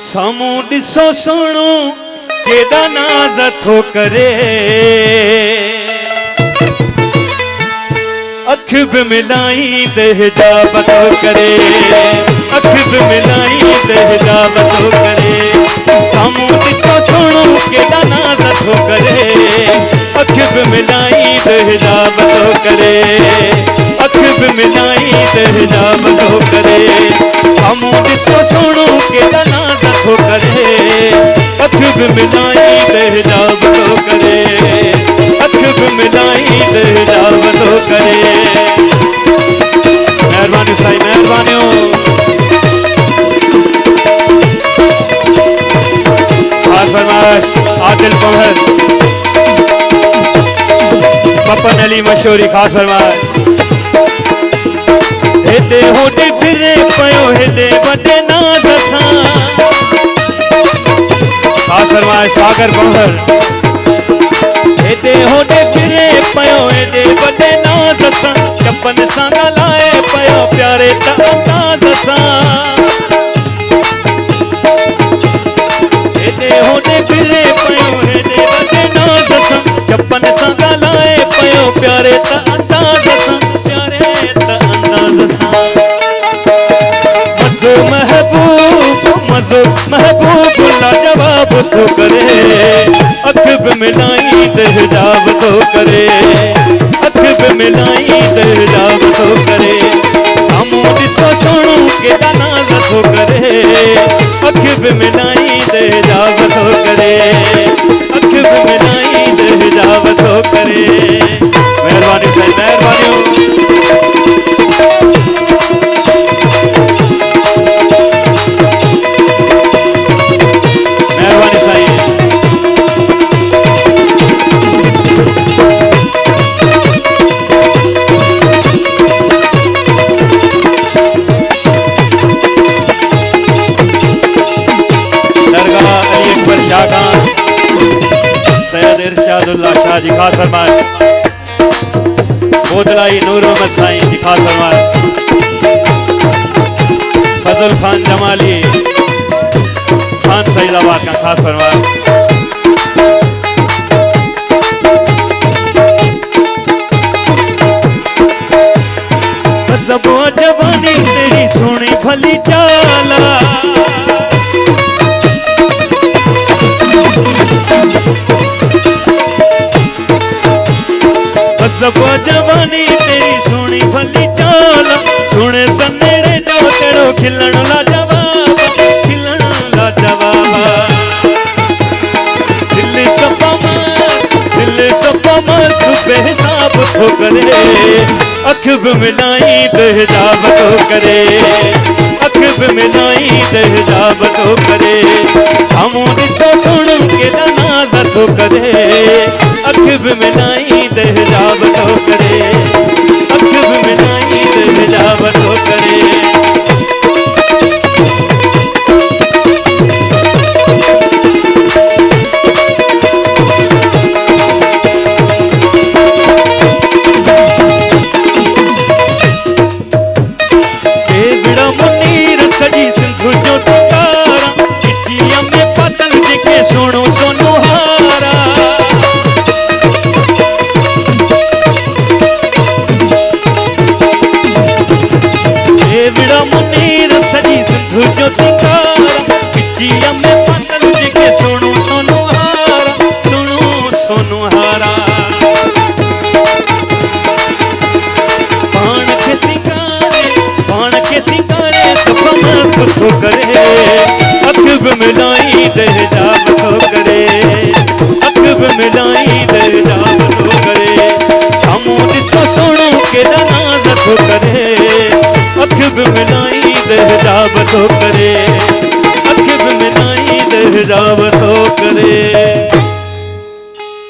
सामू दिसो सुनो केदा नाज थो करे, अख भी मिलाई देह जा बतो करे, अख भी मिलाई देह जा बतो करे। सामू दिसो सुनो केदा नाज थो करे, अख भी मिलाई देह जा बतो करे, अख भी मिलाई देह जा बतो करे। सामू दिसो सुनो केदा नाज थो करे, अख भी मिलाई देह जा बतो करे, अख भी मिलाई देह जा बतो करे। मेहरबानी साईं, मेहरबानी। खास फरमाइश आदिल पवहर, पपन अली मशहूरी खास फरमाइश। हेडे होडे फिरे पयो हेडे वडे नाज सां, खास फरमाइश सागर पवहर। हेडे होडे फिरे पयो हेडे वडे नाज सां, चपन सां ॻाल्हाए पयो प्यारे त अंदाज़ सां। हेडे होडे फिरे पयो हेडे वडे नाज सां, चपन सां ॻाल्हाए पयो प्यारे त अंदाज़ सां, प्यारे त अंदाज़ सां। मज़ो महबूब लाजवाब थो करे, अख भी मिलाई देह जा बतो करे, अख भी मिलाई देह जा बतो करे। सामू दिसो सुनो केदा नाज थो करे, अख भी मिलाई देह जा बतो करे, अख भी मिलाई देह जा बतो करे। मेहरबानी साईं, मेहरबानी। सैयद इरशादुल्लाह शाह जी खास फरमाए, बोदलाई नूर मोहम्मद साईं जी खास फरमाए, फजल खान जमाली खान सईदाबाद का खास फरमाए। ज़बो जवानी तेरी सोनी भली चाला, ज़बो जवानी तेरी सोनी भली चाला, सुने सन्नेड़े जो तेरो खिलण लाजवाब, खिलण लाजवाब। दिल सफ़ा मस्त बेहिसाब थो करे, अख भी मिलाई देह जा बतो करे, अख भी मिलाई देह जा बतो करे। सामू दिसो सुनो केदा नाज थो करे, अख भी मिलाई देह जा बतो करे, अख भी मिलाई देह जा बतो करे। सजी सिंधु जो सितारा, किचिया में पतंग जेके सुनो सोनो हारा। एवड़ा मुनीर सजी सिंधु जो सितारा, किचिया में पतंग जेके सुनो सोनो हारा, सुनो सोनो हारा। पान के सिंगारे सफ़ा मस्त थो करे, अख भी मिलाई देह जा बतो करे, अख भी मिलाई देह जा बतो करे। सामू दिसो सुनो केदा नाज थो करे, अख भी मिलाई देह जा बतो करे, अख भी मिलाई देह जा बतो करे।